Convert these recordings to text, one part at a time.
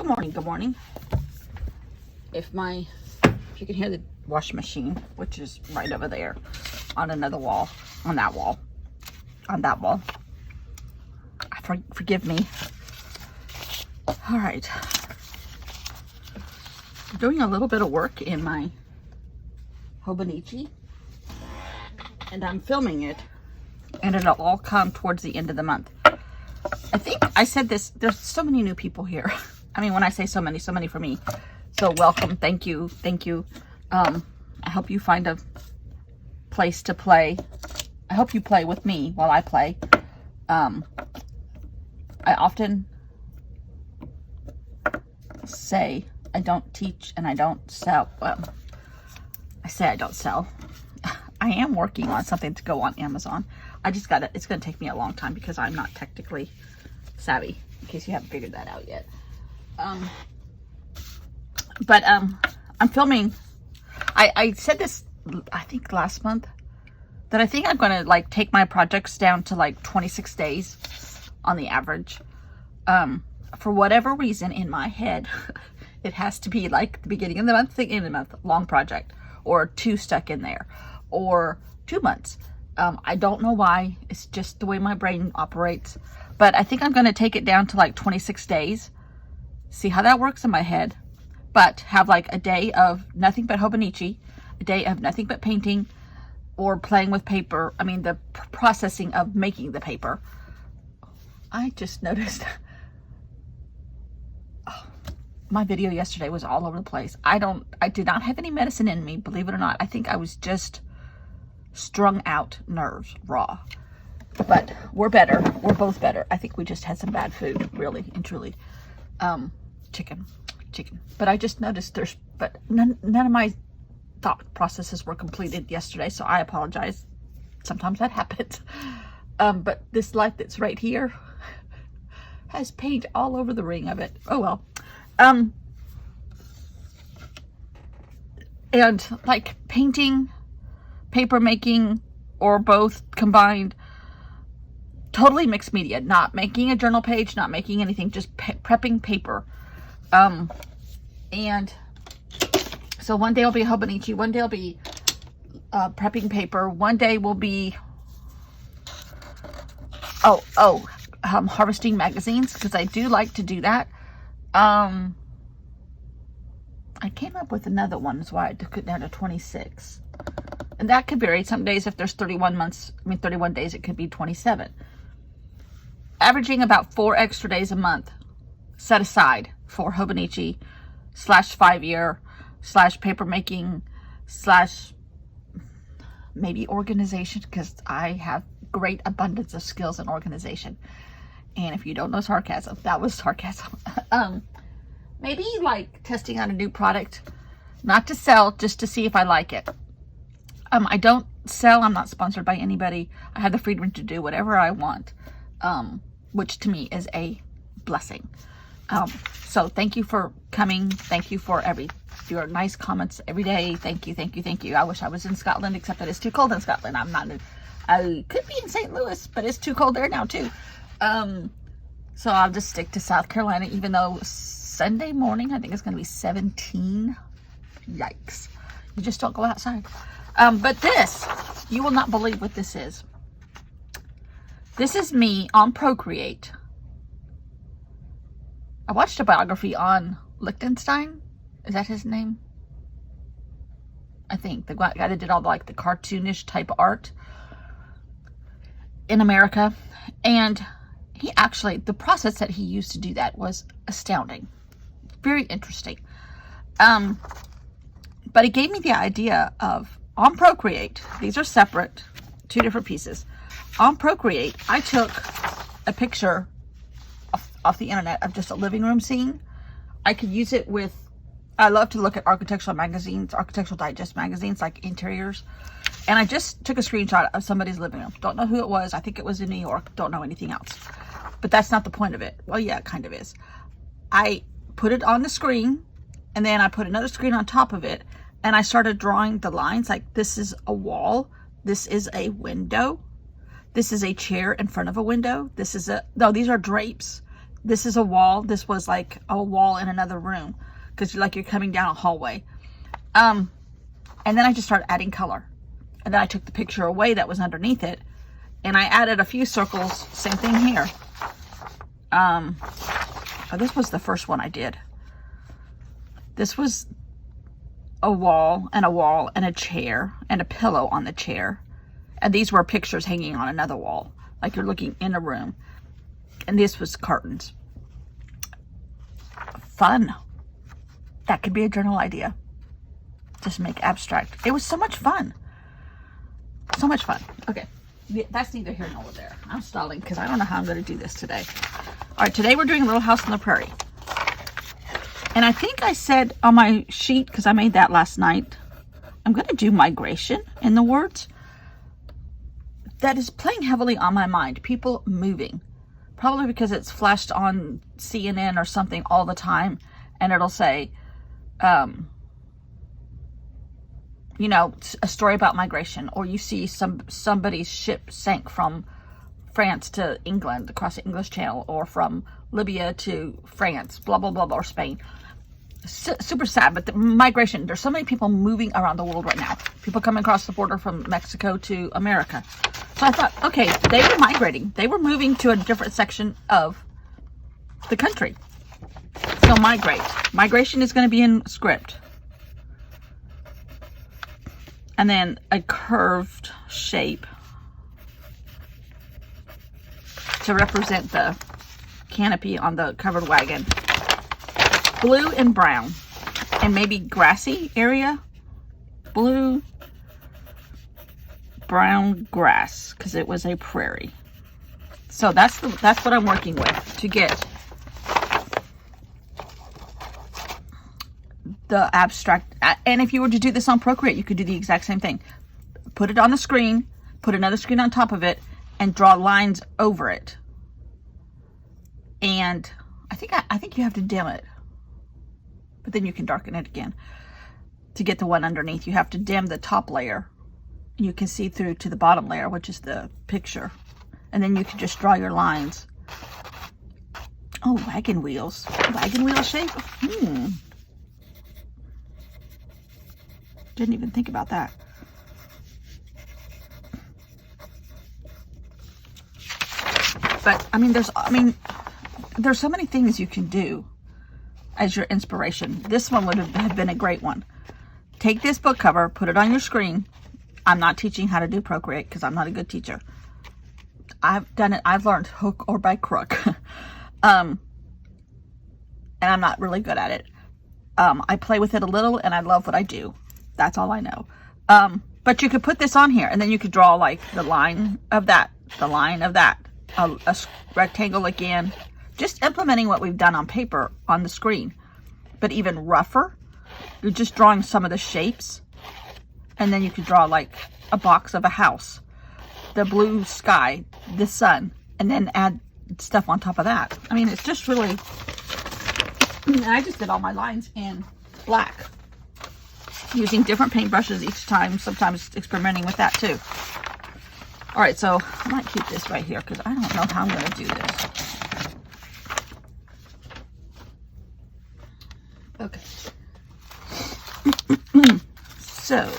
Good morning, good morning. If you can hear the washing machine, which is right over there on another wall, on that wall, forgive me. All right. I'm doing a little bit of work in my Hobonichi, and I'm filming it, and it'll all come towards the end of the month. I think I said this, there's so many new people here. I mean, when I say so many for me. So welcome, thank you. I hope you find a place to play. I hope you play with me while I play. I often say I don't teach and I don't sell. Well, I say I don't sell. I am working on something to go on Amazon. It's going to take me a long time because I'm not technically savvy, in case you haven't figured that out yet. I'm filming. I said this, I think last month, that I think I'm going to like take my projects down to like 26 days on the average. For whatever reason in my head, it has to be like the beginning of the month, the end of the month, long project, or 2 stuck in there, or 2 months. I don't know why. It's just the way my brain operates. But I think I'm going to take it down to like 26 days. See how that works in my head. But have like a day of nothing but Hobonichi, a day of nothing but painting or playing with paper. I mean, the processing of making the paper. I just noticed my video yesterday was all over the place. I did not have any medicine in me, believe it or not. I think I was just strung out, nerves raw. But we're better. We're both better. I think we just had some bad food, really and truly. Chicken. But I just noticed but none of my thought processes were completed yesterday, so I apologize. Sometimes that happens. But this light that's right here has paint all over the ring of it. Oh well. And like painting, paper making, or both combined, totally mixed media. Not making a journal page, not making anything, just prepping paper. And so one day will be Hobonichi, one day will be prepping paper, one day will be harvesting magazines, because I do like to do that. I came up with another one, that's why I took it down to 26. And that could vary. Some days, if there's 31 days, it could be 27. Averaging about 4 extra days a month set aside for Hobonichi / 5-year / paper making / maybe organization, because I have great abundance of skills in organization. And if you don't know sarcasm, that was sarcasm. Maybe like testing out a new product, not to sell, just to see if I like it. I don't sell. I'm not sponsored by anybody. I have the freedom to do whatever I want, which to me is a blessing. So thank you for coming. Thank you for your nice comments every day. Thank you. I wish I was in Scotland, except that it's too cold in Scotland. I could be in St. Louis, but it's too cold there now too. So I'll just stick to South Carolina, even though Sunday morning, I think it's going to be 17. Yikes. You just don't go outside. But this, you will not believe what this is. This is me on Procreate. I watched a biography on Lichtenstein. Is that his name? I think. The guy that did all the cartoonish type art in America. And he actually, the process that he used to do that was astounding. Very interesting. But it gave me the idea of, on Procreate, these are separate, 2 different pieces. On Procreate, I took a picture off the internet of just a living room scene. I could use it with, I love to look at architectural magazines, Architectural Digest magazines, like interiors. And I just took a screenshot of somebody's living room. Don't know who it was. I think it was in New York. Don't know anything else. But that's not the point of it. Well, yeah, it kind of is. I put it on the screen, and then I put another screen on top of it, and I started drawing the lines. Like, this is a wall. This is a window. This is a chair in front of a window. This is no, these are drapes. this is a wall. This was like a wall in another room because you're coming down a hallway. And then I just started adding color. And then I took the picture away that was underneath it. And I added a few circles. Same thing here. Oh, this was the first one I did. This was a wall and a chair and a pillow on the chair. And these were pictures hanging on another wall. Like you're looking in a room. And this was curtains. Fun. That could be a journal idea. Just make abstract. It was so much fun. So much fun. Okay. That's neither here nor there. I'm stalling because I don't know how I'm going to do this today. All right. Today we're doing Little House on the Prairie. And I think I said on my sheet, because I made that last night, I'm going to do migration in the words. That is playing heavily on my mind. People moving. Probably because it's flashed on CNN or something all the time. And it'll say, you know, a story about migration. Or you see somebody's ship sank from France to England across the English Channel. Or from Libya to France, blah, blah, blah, or Spain. Super sad, but the migration, there's so many people moving around the world right now. People coming across the border from Mexico to America. So I thought, okay, they were migrating. They were moving to a different section of the country. So migrate. Migration is going to be in script. And then a curved shape to represent the canopy on the covered wagon. Blue and brown, and maybe grassy area. Blue, brown grass, because it was a prairie. So that's what I'm working with to get the abstract. And if you were to do this on Procreate, you could do the exact same thing. Put it on the screen, put another screen on top of it, and draw lines over it. And I think you have to dim it. But then you can darken it again. To get the one underneath, you have to dim the top layer. You can see through to the bottom layer, which is the picture. And then you can just draw your lines. Oh, wagon wheels. Wagon wheel shape? Didn't even think about that. But, there's so many things you can do as your inspiration. This one would have been a great one. Take this book cover, put it on your screen. I'm not teaching how to do Procreate because I'm not a good teacher. I've done it. I've learned hook or by crook. And I'm not really good at it. I play with it a little and I love what I do. That's all I know. But you could put this on here and then you could draw like the line of that, the line of that, a rectangle again. Just implementing what we've done on paper on the screen. But even rougher, you're just drawing some of the shapes. And then you could draw like a box of a house. The blue sky, the sun. And then add stuff on top of that. I mean, it's just really... I just did all my lines in black. Using different paintbrushes each time. Sometimes experimenting with that too. Alright, so I might keep this right here because I don't know how I'm going to do this. Okay. So,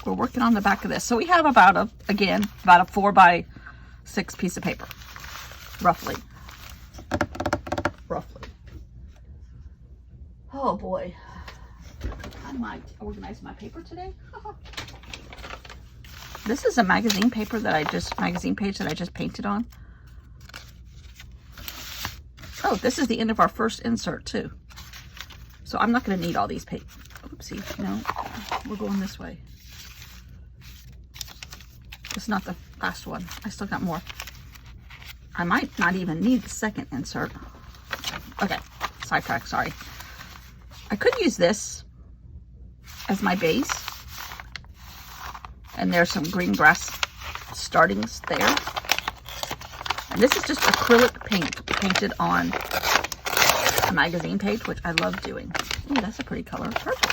we're working on the back of this. So we have about a 4x6 piece of paper, roughly. Oh boy, I might organize my paper today. This is a magazine page that I just painted on. Oh, this is the end of our first insert too. So I'm not going to need all these pages. Oopsie, no, we're going this way. It's not the last one. I still got more. I might not even need the second insert. Okay, sidetrack, sorry. I could use this as my base. And there's some green grass startings there. And this is just acrylic paint painted on a magazine page, which I love doing. Ooh, that's a pretty color, purple.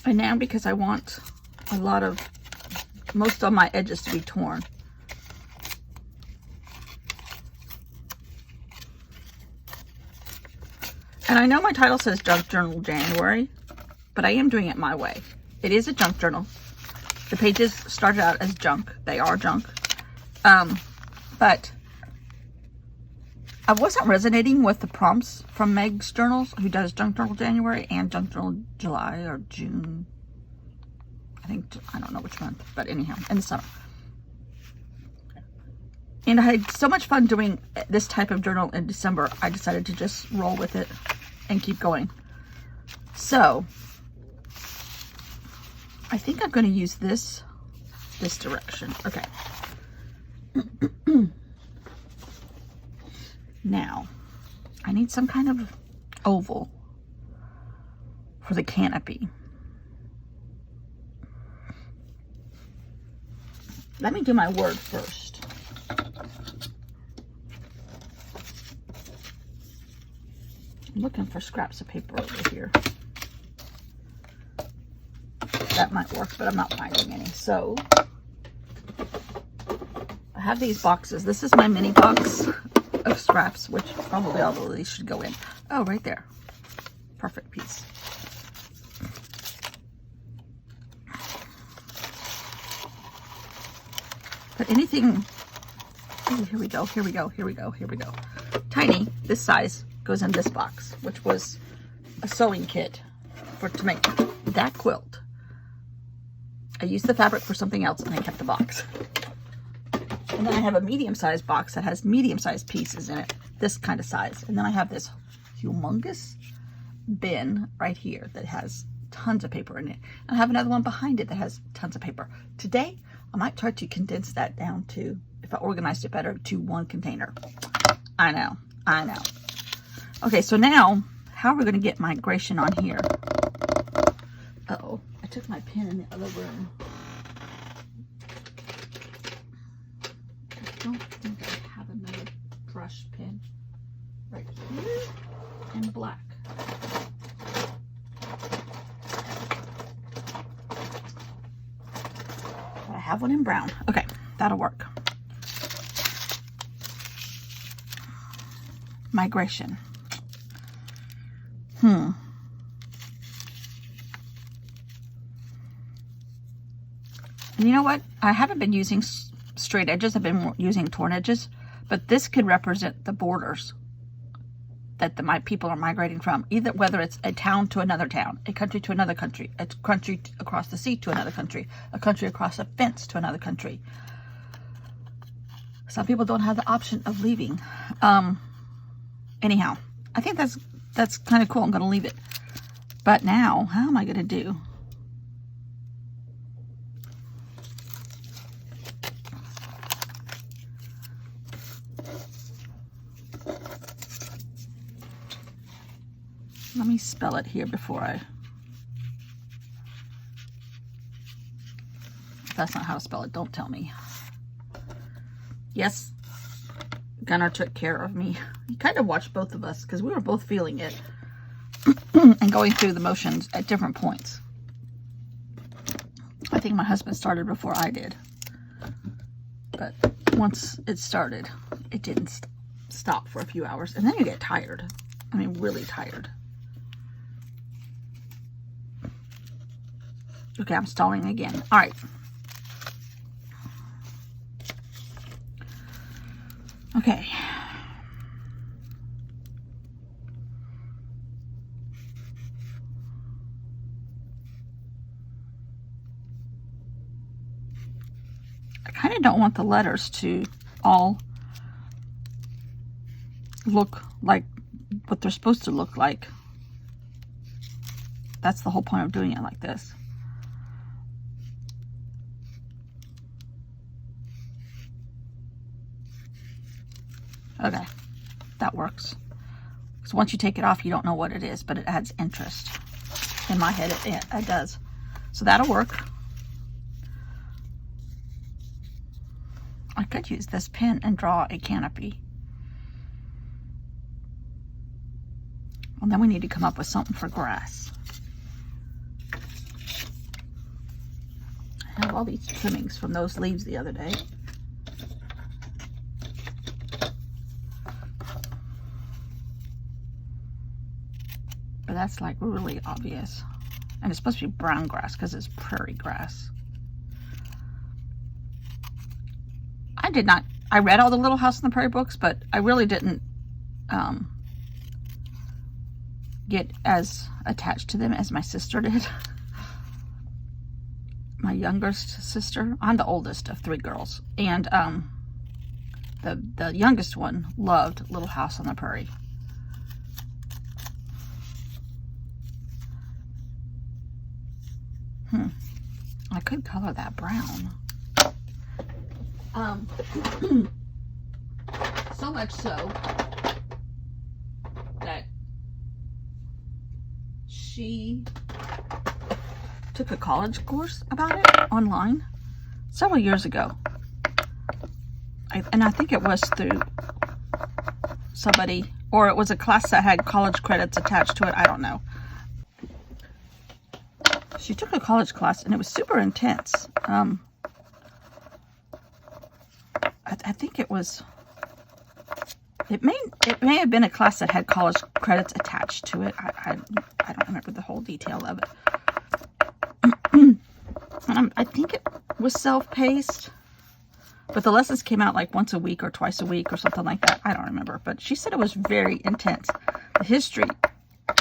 And now, because I want a lot of most of my edges to be torn. And I know my title says Junk Journal January, but I am doing it my way. It is a junk journal. The pages started out as junk. They are junk. But I wasn't resonating with the prompts from Meg's journals, who does Junk Journal January and Junk Journal July or June. I don't know which month, but anyhow, in the summer. And I had so much fun doing this type of journal in December, I decided to just roll with it and keep going. So I think I'm going to use this direction. Okay. Now I need some kind of oval for the canopy. Let me do my word first. I'm looking for scraps of paper over here. That might work, but I'm not finding any. So I have these boxes. This is my mini box of scraps, which probably all of these should go in. Oh, right there. Perfect piece. But anything, oh, here we go, here we go, here we go, here we go. Tiny, this size, goes in this box, which was a sewing kit to make that quilt. I used the fabric for something else and I kept the box. And then I have a medium-sized box that has medium-sized pieces in it, this kind of size. And then I have this humongous bin right here that has tons of paper in it. And I have another one behind it that has tons of paper. Today, I might try to condense that down to, if I organized it better, to one container. I know. Okay, so now, how are we going to get migration on here? Uh-oh, I took my pen in the other room. I don't think I have another brush pen right here in black. I have one in brown. Okay, that'll work. Migration. And you know what? I haven't been using straight edges. I've been using torn edges, but this could represent the borders that my people are migrating from, either whether it's a town to another town, a country to another country, a country across the sea to another country, a country across a fence to another country. Some people don't have the option of leaving. Anyhow, I think that's kind of cool. I'm going to leave it. But now, how am I going to do? Let me spell it here before I... If that's not how to spell it, don't tell me. Yes, Gunnar took care of me. He kind of watched both of us because we were both feeling it and going through the motions at different points. I think my husband started before I did. But once it started, it didn't stop for a few hours. And then you get tired. I mean, really tired. Okay, I'm stalling again. All right. Okay. I kind of don't want the letters to all look like what they're supposed to look like. That's the whole point of doing it like this. Okay, that works. So once you take it off, you don't know what it is, but it adds interest. In my head, it does. So that'll work. I could use this pen and draw a canopy. And then we need to come up with something for grass. I have all these trimmings from those leaves the other day. But that's like really obvious. And it's supposed to be brown grass because it's prairie grass. I read all the Little House on the Prairie books, but I really didn't get as attached to them as my sister did. My youngest sister. I'm the oldest of 3 girls. And the youngest one loved Little House on the Prairie. I could color that brown. So much so that she took a college course about it online several years ago. And I think it was through somebody, or it was a class that had college credits attached to it. I don't know. She took a college class and it was super intense. I think it was, it may have been a class that had college credits attached to it. I don't remember the whole detail of it. I think it was self-paced, but the lessons came out like once a week or twice a week or something like that. I don't remember, but she said it was very intense. The history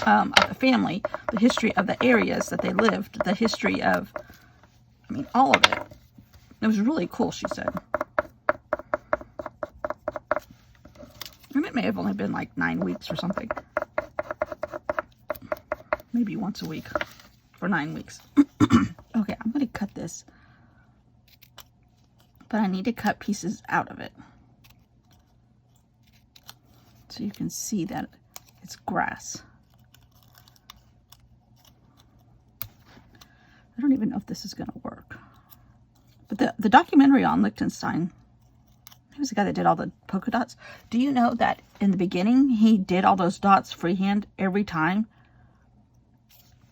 of the family, the history of the areas that they lived, the history of, I mean, all of it. It was really cool, she said. And it may have only been like 9 weeks or something. Maybe once a week for 9 weeks. Okay, I'm going to cut this. But I need to cut pieces out of it. So you can see that it's grass. I don't even know if this is going to work. But the documentary on Lichtenstein, he was the guy that did all the polka dots. Do you know that in the beginning, he did all those dots freehand every time?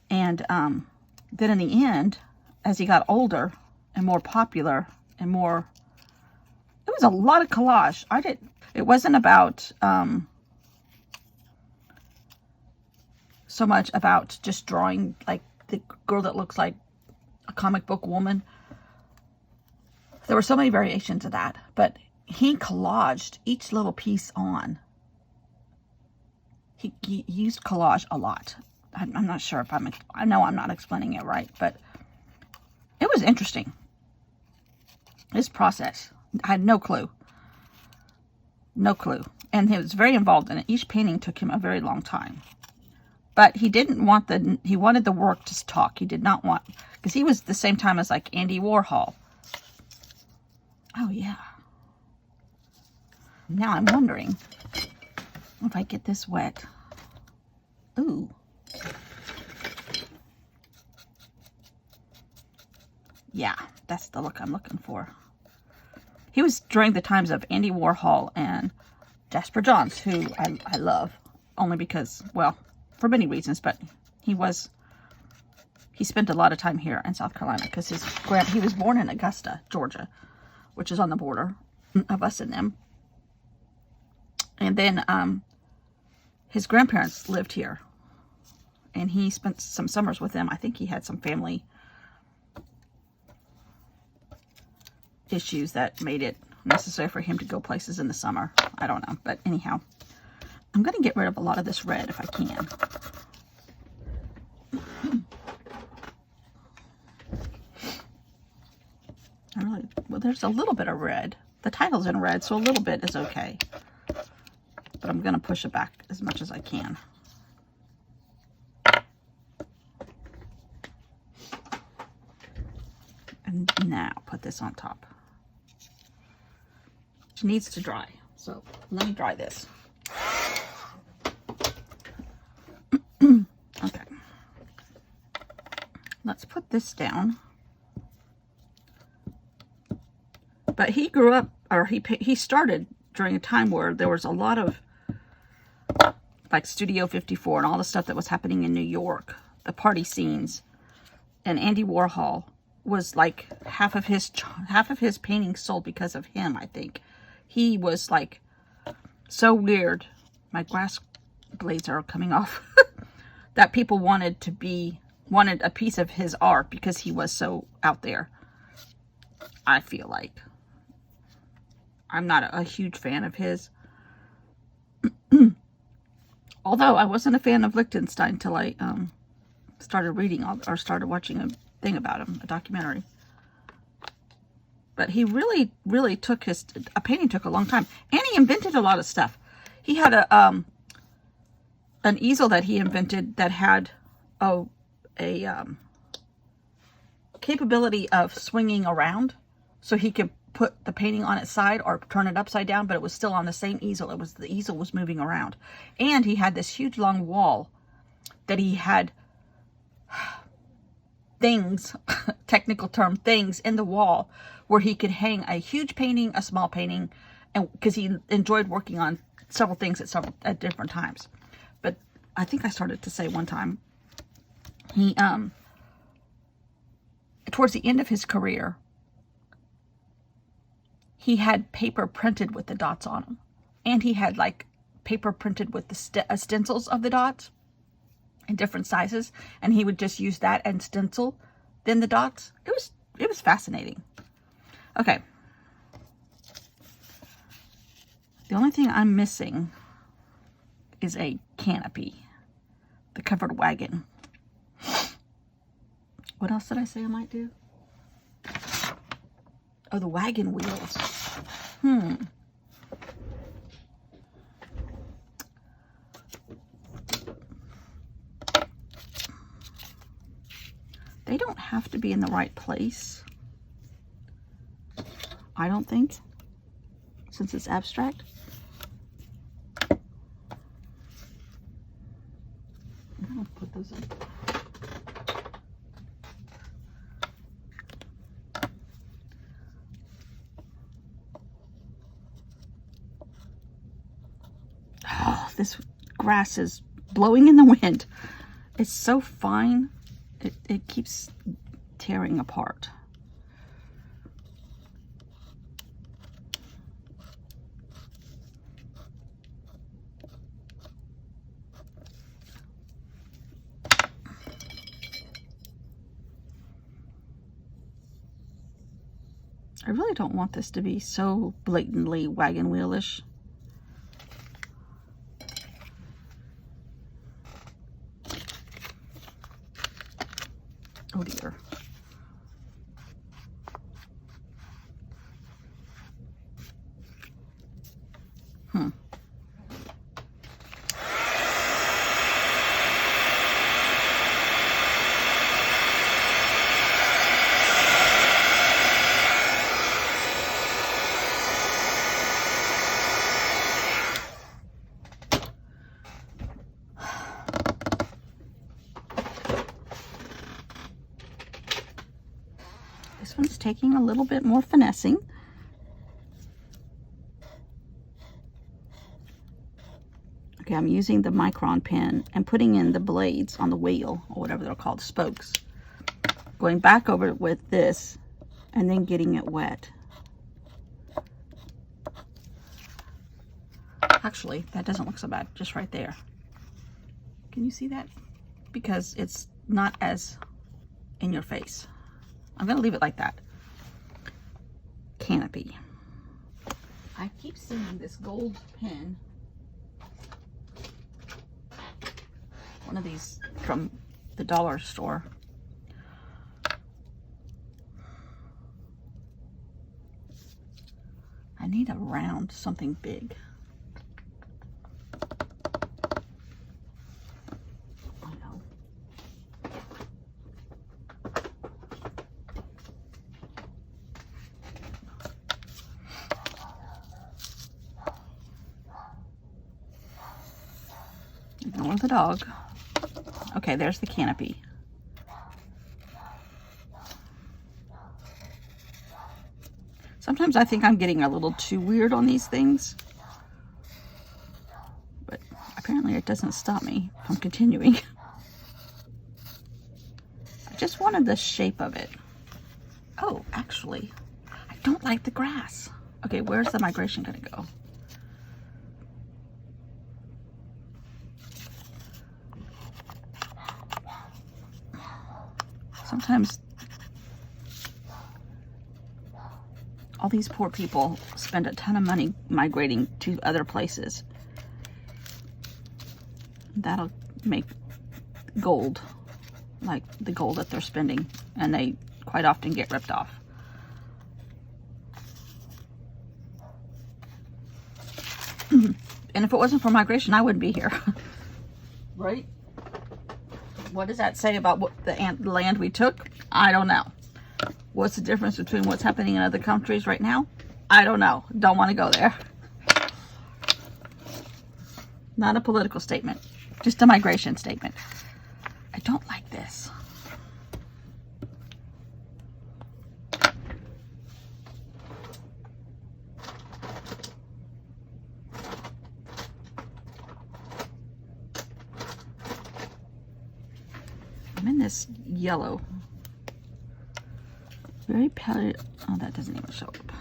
And then in the end, as he got older and more popular and more, it was a lot of collage. It wasn't about so much about just drawing like the girl that looks like a comic book woman. There were so many variations of that, but he collaged each little piece on. He used collage a lot. I'm not sure if I know I'm not explaining it right, but it was interesting. This process, I had no clue. No clue. And he was very involved in it. Each painting took him a very long time. But he didn't want he wanted the work to talk. He did not want, because he was the same time as like Andy Warhol. Oh yeah. Now I'm wondering if I get this wet. Ooh. Yeah, that's the look I'm looking for. He was during the times of Andy Warhol and Jasper Johns, who I love. Only because, well, for many reasons, but he spent a lot of time here in South Carolina because he was born in Augusta, Georgia, which is on the border of us and them. And then his grandparents lived here, and he spent some summers with them. I think he had some family issues that made it necessary for him to go places in the summer. I don't know, but anyhow, I'm going to get rid of a lot of this red if I can. Well, there's a little bit of red. The title's in red, so a little bit is okay. But I'm going to push it back as much as I can. And now put this on top. It needs to dry. So let me dry this. Okay. Let's put this down. But he grew up, or he started during a time where there was a lot of like Studio 54 and all the stuff that was happening in New York, the party scenes. And Andy Warhol was like half of his painting sold because of him, I think. He was like so weird. My grass blades are coming off. That people wanted a piece of his art because he was so out there. I feel like. I'm not a huge fan of his. Although I wasn't a fan of Lichtenstein until I started reading or started watching a thing about him, a documentary. But he really, really took a painting took a long time. And he invented a lot of stuff. He had an easel that he invented that had a capability of swinging around, so he could put the painting on its side or turn it upside down, but it was still on the same easel. The easel was moving around. And he had this huge long wall that he had things, technical term, things in the wall where he could hang a huge painting, a small painting, and because he enjoyed working on several things at different times. But I think I started to say one time, he towards the end of his career, he had paper printed with the dots on them. And he had like paper printed with the stencils of the dots in different sizes. And he would just use that and stencil then the dots. It was fascinating. Okay. The only thing I'm missing is a canopy. The covered wagon. What else did I say I might do? Oh, the wagon wheels. They don't have to be in the right place, I don't think, since it's abstract. I'm gonna put those in. This grass is blowing in the wind. It's so fine. It keeps tearing apart. I really don't want this to be so blatantly wagon wheelish. Oh dear. This one's taking a little bit more finessing. Okay, I'm using the micron pen and putting in the blades on the wheel, or whatever they're called, spokes. Going back over it with this, and then getting it wet. Actually, that doesn't look so bad, just right there. Can you see that? Because it's not as in your face. I'm going to leave it like that. Canopy. I keep seeing this gold pen. One of these from the dollar store. I need a round, something big. I know. Ignore the dog. Okay, there's the canopy. Sometimes I think I'm getting a little too weird on these things, but apparently it doesn't stop me from continuing. I just wanted the shape of it. actually, I don't like the grass. Okay, where's the migration gonna go? Sometimes all these poor people spend a ton of money migrating to other places. That'll make gold, like the gold that they're spending, and they quite often get ripped off. And if it wasn't for migration, I wouldn't be here. Right? What does that say about what the land we took? I don't know. What's the difference between what's happening in other countries right now? I don't know. Don't want to go there. Not a political statement. Just a migration statement. I don't like this. I'm in this yellow. Very pale. Oh, that doesn't even show up.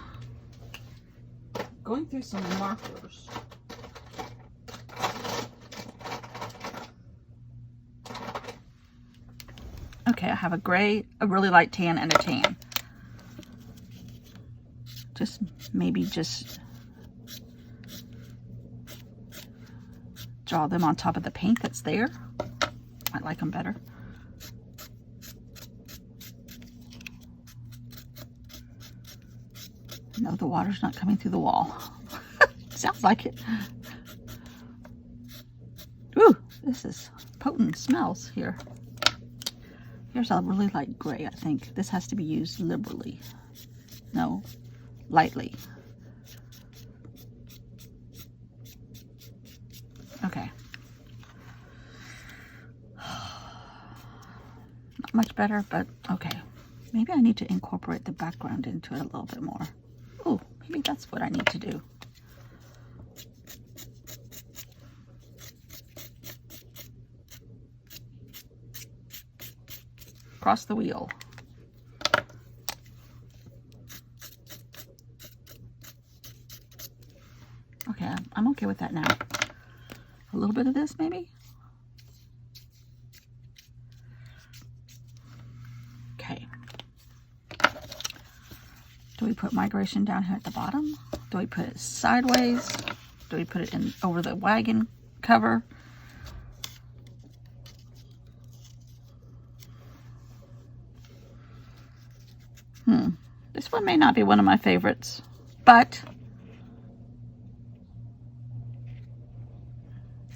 Going through some markers. Okay, I have a gray, a really light tan, and a tan. Maybe just draw them on top of the pink that's there. I like them better. No, the water's not coming through the wall. Sounds like it. Ooh, this is potent smells here. Here's a really light gray, I think. This has to be used liberally. No, lightly. Okay. Not much better, but okay. Maybe I need to incorporate the background into it a little bit more. Oh, maybe that's what I need to do. Across the wheel. Okay, I'm okay with that now. A little bit of this, maybe? Okay. Do we put migration down here at the bottom? Do we put it sideways? Do we put it in over the wagon cover? This one may not be one of my favorites, but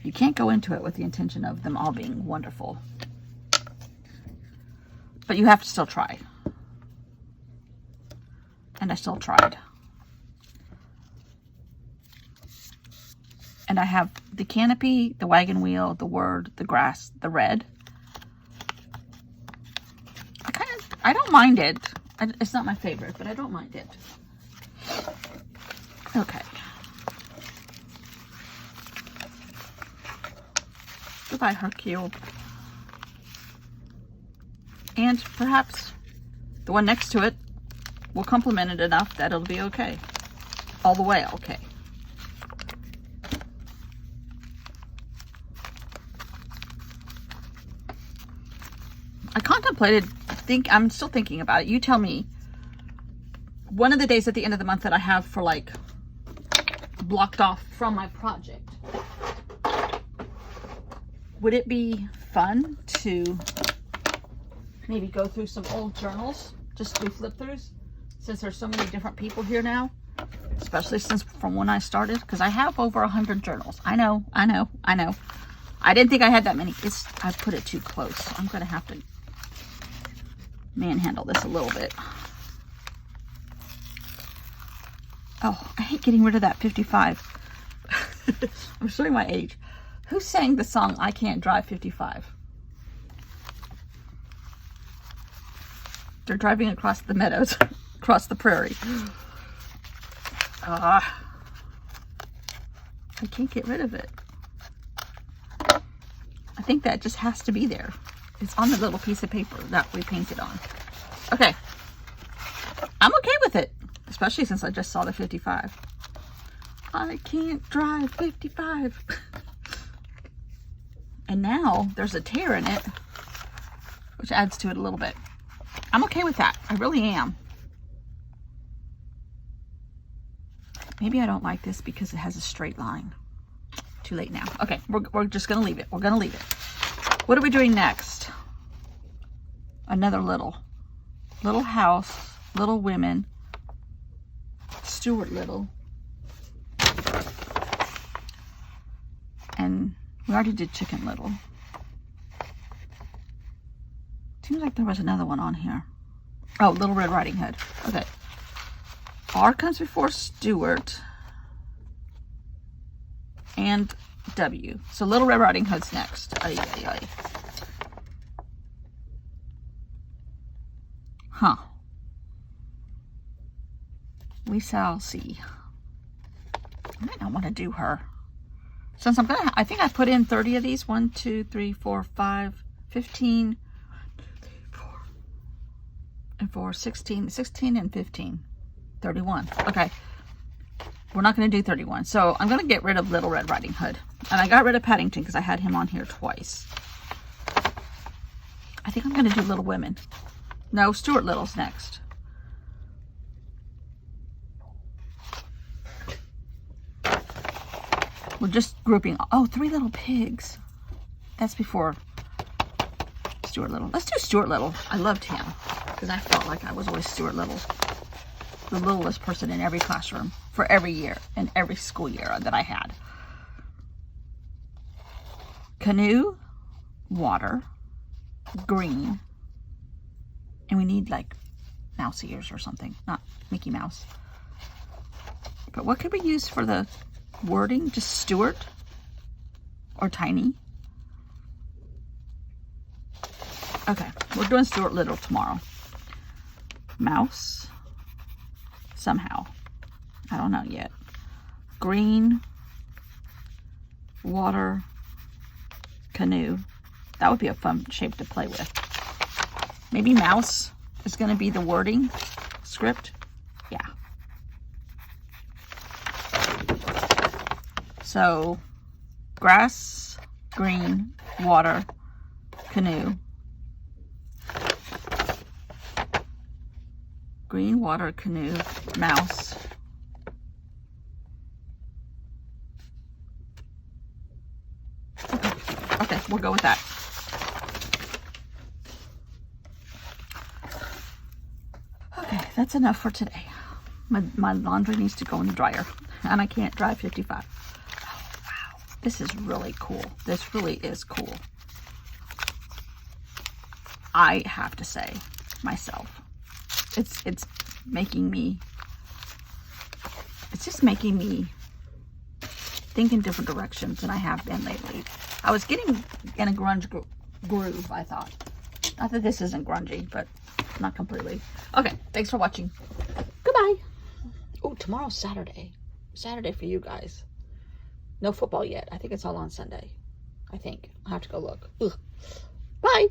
you can't go into it with the intention of them all being wonderful. But you have to still try. And I still tried. And I have the canopy, the wagon wheel, the word, the grass, the red. I don't mind it. It's not my favorite, but I don't mind it. Okay. Goodbye, Hercule. And perhaps the one next to it will complement it enough that it'll be okay. All the way okay. I contemplated, I'm still thinking about it. You tell me, one of the days at the end of the month that I have for like blocked off from my project, would it be fun to maybe go through some old journals, just do flip throughs, since there's so many different people here now, especially since from when I started, because I have over 100 journals. I know. I didn't think I had that many. I put it too close. I'm gonna have to manhandle this a little bit. Oh, I hate getting rid of that 55. I'm showing my age. Who sang the song I Can't Drive 55? They're driving across the meadows, across the prairie. I can't get rid of it. I think that just has to be there. It's on the little piece of paper that we painted on. Okay. I'm okay with it, especially since I just saw the 55. I can't drive 55. And now there's a tear in it, which adds to it a little bit. I'm okay with that. I really am. Maybe I don't like this because it has a straight line. Too late now. Okay, we're just going to leave it. We're going to leave it. What are we doing next? Another Little. Little House, Little Women, Stuart Little. And we already did Chicken Little. Seems like there was another one on here. Oh, Little Red Riding Hood. Okay. R comes before Stuart and W. So Little Red Riding Hood's next. Ay, ay, ay. Huh. We shall see. I might not want to do her. Since I think I put in 30 of these. 1, 2, 3, 4, 5, 15, 4, and 4, 16 and 15. 31. Okay. We're not going to do 31. So I'm going to get rid of Little Red Riding Hood. And I got rid of Paddington because I had him on here twice. I think I'm going to do Little Women. No, Stuart Little's next. We're just grouping. Oh, Three Little Pigs. That's before Stuart Little. Let's do Stuart Little. I loved him because I felt like I was always Stuart Little. The littlest person in every classroom for every year and every school year that I had. Canoe, water, green, and we need like mouse ears or something, not Mickey Mouse. But what could we use for the wording? Just Stuart or Tiny? Okay, we're doing Stuart Little tomorrow. Mouse. Somehow. I don't know yet. Green. Water. Canoe. That would be a fun shape to play with. Maybe mouse is going to be the wording script. Yeah. So, grass, green, water, canoe. Green, water, canoe, mouse. Okay, we'll go with that. Okay, that's enough for today. My laundry needs to go in the dryer, and I can't drive 55. Oh, wow. This is really cool. This really is cool. I have to say, myself, it's making me, it's just making me think in different directions than I have been lately. I was getting in a grunge groove, I thought. Not that this isn't grungy, but not completely. Okay, thanks for watching. Goodbye. Oh, tomorrow's Saturday. Saturday for you guys. No football yet. I think it's all on Sunday. I think. I'll have to go look. Ugh. Bye.